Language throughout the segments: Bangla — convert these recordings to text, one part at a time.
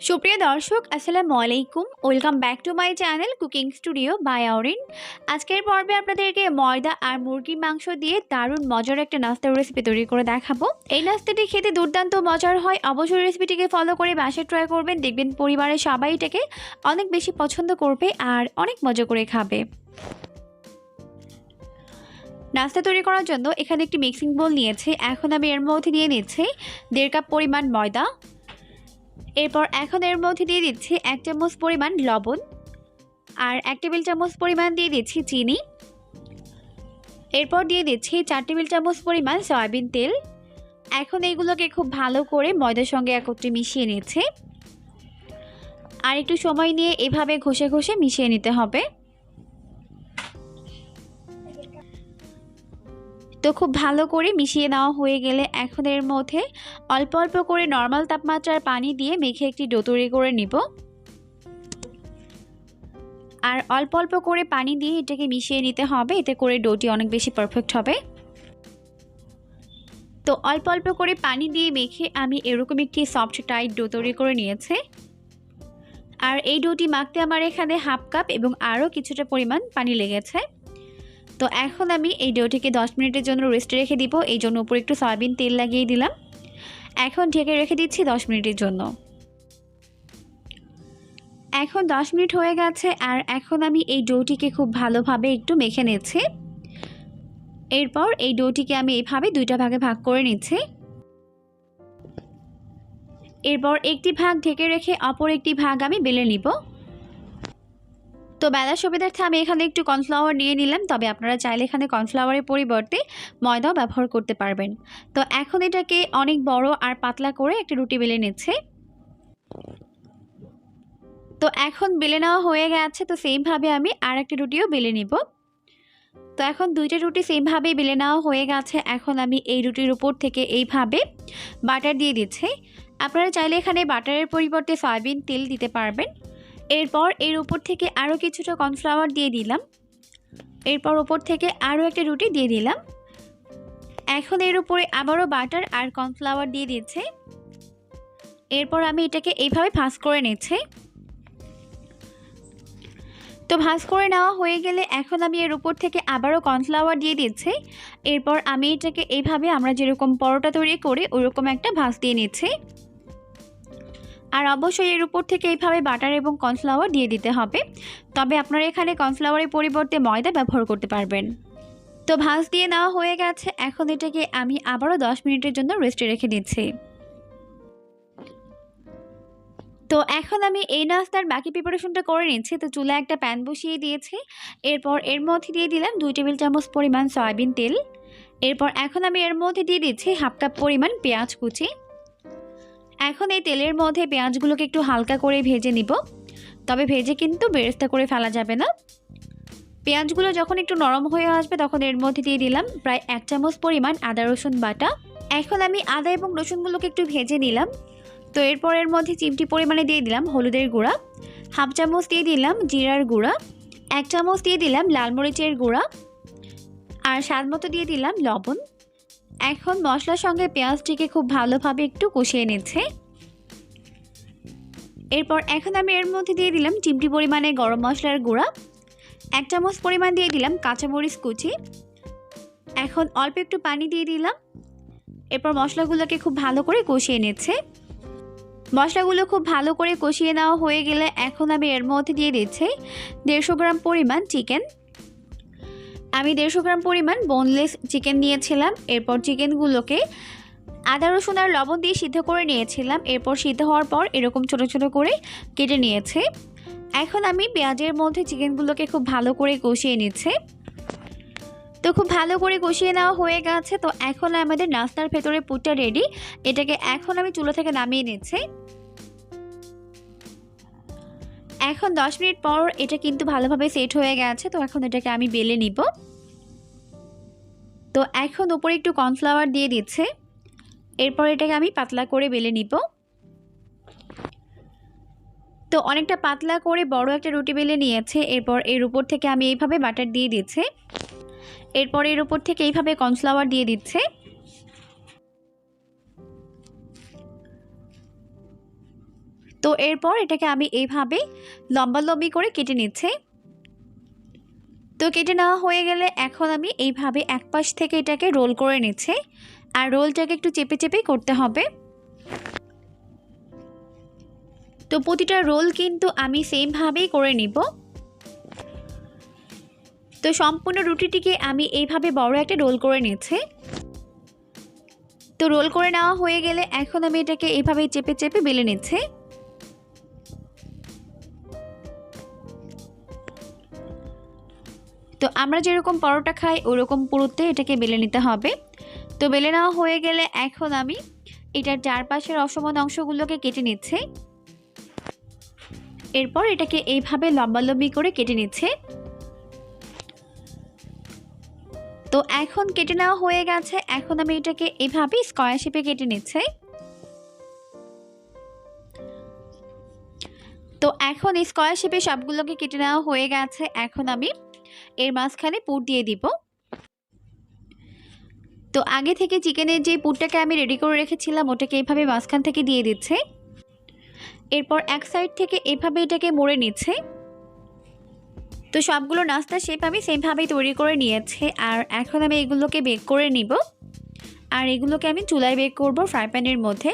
সুপ্রিয় দর্শক আসসালামু আলাইকুম, welcome back to my channel cooking studio by Aorin. আজকের পর্বে আপনাদেরকে ময়দা আর মুরগির মাংস দিয়ে দারুণ মজার একটা নাস্তার রেসিপি তৈরি করে দেখাবো। এই নাস্তাটি খেতে দুর্দান্ত মজার হয়, অবশ্যই রেসিপিটিকে ফলো করে বাসায় ট্রাই করবেন, দেখবেন পরিবারের সবাই এটাকে অনেক বেশি পছন্দ করবে আর অনেক মজা করে খাবে। নাস্তা তৈরি করার জন্য এখানে একটি মিক্সিং বোল নিয়েছি। এখন আমি এর মধ্যে দিয়ে নিচ্ছি 1.5 কাপ পরিমাণ ময়দা। এরপর এখন এর মধ্যে দিয়ে দিচ্ছি 1 চামচ পরিমাণ লবণ আর 1 টেবিল চামচ পরিমাণ দিয়ে দিচ্ছি চিনি। এরপর দিয়ে দিচ্ছি 4 টেবিল চামচ পরিমাণ সয়াবিন তেল। এখন এইগুলোকে খুব ভালো করে ময়দার সঙ্গে একত্রে মিশিয়ে নিচ্ছি আর একটু সময় নিয়ে এভাবে ঘষে ঘষে মিশিয়ে নিতে হবে। তো খুব ভালো করে মিশিয়ে নেওয়া হয়ে গেলে এখন এর মধ্যে অল্প অল্প করে নর্মাল তাপমাত্রার পানি দিয়ে মেখে একটি ডো তৈরি করে নিব। আর অল্প অল্প করে পানি দিয়ে এটাকে মিশিয়ে নিতে হবে, এতে করে ডোটি অনেক বেশি পারফেক্ট হবে। তো অল্প অল্প করে পানি দিয়ে মেখে আমি এরকম একটি সফট টাইট ডো তৈরি করে নিয়েছি। আর এই ডোটি মাখতে আমার এখানে 1/2 কাপ এবং আরও কিছুটা পরিমাণ পানি লেগেছে। তো এখন আমি এই ডোটিকে 10 মিনিটের জন্য রেস্টে রেখে দিব, এই জন্য উপরে একটু সয়াবিন তেল লাগিয়ে দিলাম। এখন ঢেকে রেখে দিচ্ছি 10 মিনিটের জন্য। এখন 10 মিনিট হয়ে গেছে আর এখন আমি এই ডোটিকে খুব ভালোভাবে একটু মেখে নিচ্ছি। এরপর এই ডোটিকে আমি এইভাবে দুইটা ভাগে ভাগ করে নিচ্ছি। এরপর একটি ভাগ ঢেকে রেখে অপর একটি ভাগ আমি বেলে নিব। তো বেলার সুবিধার্থে আমি এখানে একটু কর্নফ্লাওয়ার নিয়ে নিলাম, তবে আপনারা চাইলে এখানে কর্নফ্লাওয়ারের পরিবর্তে ময়দাও ব্যবহার করতে পারবেন। তো এখন এটাকে অনেক বড় আর পাতলা করে একটা রুটি বেলে নিচ্ছে। তো এখন বেলে নেওয়া হয়ে গেছে, তো সেমভাবে আমি আর একটা রুটিও বেলে নিব। তো এখন দুইটা রুটি সেমভাবেই বেলে নেওয়া হয়ে গেছে। এখন আমি এই রুটির উপর থেকে এইভাবে বাটার দিয়ে দিচ্ছি। আপনারা চাইলে এখানে বাটারের পরিবর্তে সয়াবিন তেল দিতে পারবেন। এরপর এর উপর থেকে আরও কিছুটা কর্নফ্লাওয়ার দিয়ে দিলাম। এরপর উপর থেকে আরও একটা রুটি দিয়ে দিলাম। এখন এর উপরে আবারও বাটার আর কর্নফ্লাওয়ার দিয়ে দিচ্ছি। এরপর আমি এটাকে এইভাবে ভাঁজ করে নিচ্ছি। তো ভাঁজ করে নেওয়া হয়ে গেলে এখন আমি এর উপর থেকে আবারও কর্নফ্লাওয়ার দিয়ে দিচ্ছি। এরপর আমি এটাকে এইভাবে আমরা যেরকম পরোটা তৈরি করি ওরকম একটা ভাঁজ দিয়ে নিচ্ছি। আর অবশ্যই এর উপর থেকে এইভাবে বাটার এবং কর্নফ্লাওয়ার দিয়ে দিতে হবে, তবে আপনারা এখানে কর্নফ্লাওয়ারের পরিবর্তে ময়দা ব্যবহার করতে পারবেন। তো ভাঁজ দিয়ে নেওয়া হয়ে গেছে, এখন এটাকে আমি আবারও 10 মিনিটের জন্য রেস্টে রেখে দিচ্ছি। তো এখন আমি এই নাস্তার বাকি প্রিপারেশনটা করে নিচ্ছি। তো চুলায় একটা প্যান বসিয়ে দিয়েছি। এরপর এর মধ্যে দিয়ে দিলাম 2 টেবিল চামচ পরিমাণ সয়াবিন তেল। এরপর এখন আমি এর মধ্যে দিয়ে দিচ্ছি 1/2 কাপ পরিমাণ পেঁয়াজ কুচি। এখন এই তেলের মধ্যে পেঁয়াজগুলোকে একটু হালকা করে ভেজে নিব, তবে ভেজে কিন্তু বেরেস্তা করে ফেলা যাবে না। পেঁয়াজগুলো যখন একটু নরম হয়ে আসবে তখন এর মধ্যে দিয়ে দিলাম প্রায় 1 চামচ পরিমাণ আদা রসুন বাটা। এখন আমি আদা এবং রসুনগুলোকে একটু ভেজে নিলাম। তো এরপর এর মধ্যে চিমটি পরিমাণে দিয়ে দিলাম হলুদের গুঁড়া, 1/2 চামচ দিয়ে দিলাম জিরার গুঁড়া, 1 চামচ দিয়ে দিলাম লাল মরিচের গুঁড়া আর স্বাদ মতো দিয়ে দিলাম লবণ। এখন মশলার সঙ্গে পেঁয়াজটিকে খুব ভালোভাবে একটু কষিয়ে নিচ্ছে। এরপর এখন আমি এর মধ্যে দিয়ে দিলাম চিমটি পরিমাণে গরম মশলার গুঁড়া, 1 চামচ পরিমাণ দিয়ে দিলাম কাঁচামরিচ কুচি। এখন অল্প একটু পানি দিয়ে দিলাম। এরপর মশলাগুলোকে খুব ভালো করে কষিয়ে নিচ্ছে। মশলাগুলো খুব ভালো করে কষিয়ে নেওয়া হয়ে গেলে এখন আমি এর মধ্যে দিয়ে দিচ্ছি 150 গ্রাম পরিমাণ চিকেন। আমি 150 গ্রাম পরিমাণ বোনলেস চিকেন নিয়েছিলাম। এরপর চিকেনগুলোকে আদা রসুন আর লবণ দিয়ে সিদ্ধ করে নিয়েছিলাম। এরপর সিদ্ধ হওয়ার পর এরকম ছোট ছোট করে কেটে নিয়েছি। এখন আমি পেঁয়াজের মধ্যে চিকেনগুলোকে খুব ভালো করে কষিয়ে নিচ্ছি। তো খুব ভালো করে কষিয়ে নেওয়া হয়ে গেছে। তো এখন আমাদের নাস্তার ভেতরে পুরটা রেডি। এটাকে এখন আমি চুলা থেকে নামিয়ে নিচ্ছি। এখন 10 মিনিট পর এটা কিন্তু ভালোভাবে সেট হয়ে গেছে। তো এখন এটাকে আমি বেলে নিব। তো এখন উপরে একটু কর্নফ্লাওয়ার দিয়ে দিচ্ছে। এরপর এটাকে আমি পাতলা করে বেলে নিব। তো অনেকটা পাতলা করে বড় একটা রুটি বেলে নিয়েছে। এরপর এর উপর থেকে আমি এইভাবে বাটার দিয়ে দিচ্ছি। এরপর এর উপর থেকে এইভাবে কর্নফ্লাওয়ার দিয়ে দিচ্ছে। তো এরপর এটাকে আমি এইভাবে লম্বালম্বি করে কেটে নিচ্ছি। তো কেটে নেওয়া হয়ে গেলে এখন আমি এইভাবে এক পাশ থেকে এটাকে রোল করে নিচ্ছি, আর রোলটাকে একটু চেপে চেপে করতে হবে। তো প্রতিটা রোল কিন্তু আমি সেমভাবেই করে নিব। তো সম্পূর্ণ রুটিটিকে আমি এইভাবে বড় একটা রোল করে নিচ্ছি। তো রোল করে নেওয়া হয়ে গেলে এখন আমি এটাকে এইভাবে চেপে চেপে বেলে নিচ্ছি। তো আমরা যেরকম পরোটা খাই ওরকম পুরোতে এটাকে বেলে নিতে হবে। তো বেলে নেওয়া হয়ে গেলে এখন আমি এটার চারপাশের অসমান অংশগুলোকে কেটে নিচ্ছি। এরপর এটাকে এইভাবে লম্বালম্বি করে কেটে নিচ্ছি। তো এখন কেটে নেওয়া হয়ে গেছে, এখন আমি এটাকে এইভাবে স্কয়ার শেপে কেটে নিচ্ছি। তো এখন স্কয়ার শেপে সবগুলোকে কেটে নেওয়া হয়ে গেছে, এখন আমি এর মাঝখানে পুর দিয়ে দিব। তো আগে থেকে চিকেনের যে পুরটাকে আমি রেডি করে রেখেছিলাম ওটাকে এইভাবে মাঝখান থেকে দিয়ে দিচ্ছি। এরপর এক সাইড থেকে এভাবে এটাকে মুড়ে নিচ্ছে। তো সবগুলো নাস্তা শেপ আমি সেমভাবেই তৈরি করে নিয়েছি, আর এখন আমি এগুলোকে বেক করে নিব। আর এগুলোকে আমি চুলায় বেক করব ফ্রাই প্যানের মধ্যে।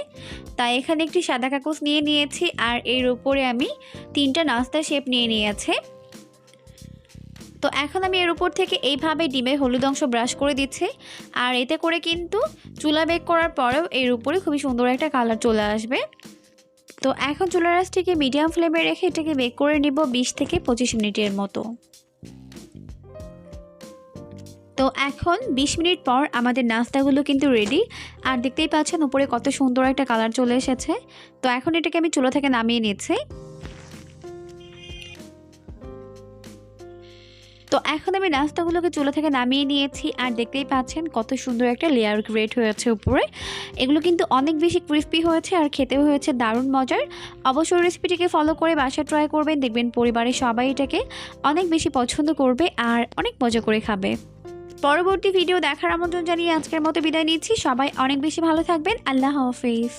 তাই এখানে একটি সাদা কাগজ নিয়ে নিয়েছি, আর এর উপরে আমি 3টা নাস্তা শেপ নিয়ে নিয়েছি। তো এখন আমি এর উপর থেকে এইভাবে ডিমের হলুদ অংশ ব্রাশ করে দিচ্ছি, আর এতে করে কিন্তু চুলা বেক করার পরেও এর উপরে খুবই সুন্দর একটা কালার চলে আসবে। তো এখন চুলার আঁচটিকে মিডিয়াম ফ্লেমে রেখে এটাকে বেক করে নিব 20 থেকে 25 মিনিটের মতো। তো এখন 20 মিনিট পর আমাদের নাস্তাগুলো কিন্তু রেডি, আর দেখতেই পাচ্ছেন উপরে কত সুন্দর একটা কালার চলে এসেছে। তো এখন এটাকে আমি চুলা থেকে নামিয়ে নিচ্ছি। তো এখন আমি নাস্তাগুলোকে চুলা থেকে নামিয়ে নিয়েছি, আর দেখতেই পাচ্ছেন কত সুন্দর একটা লেয়ার ক্রিয়েট হয়েছে উপরে। এগুলো কিন্তু অনেক বেশি ক্রিস্পি হয়েছে আর খেতেও হয়েছে দারুণ মজার। অবশ্যই রেসিপিটিকে ফলো করে বাসায় ট্রাই করবেন, দেখবেন পরিবারের সবাই এটাকে অনেক বেশি পছন্দ করবে আর অনেক মজা করে খাবে। পরবর্তী ভিডিও দেখার আমন্ত্রণ জানিয়ে আজকের মতো বিদায় নিচ্ছি। সবাই অনেক বেশি ভালো থাকবেন। আল্লাহ হাফেজ।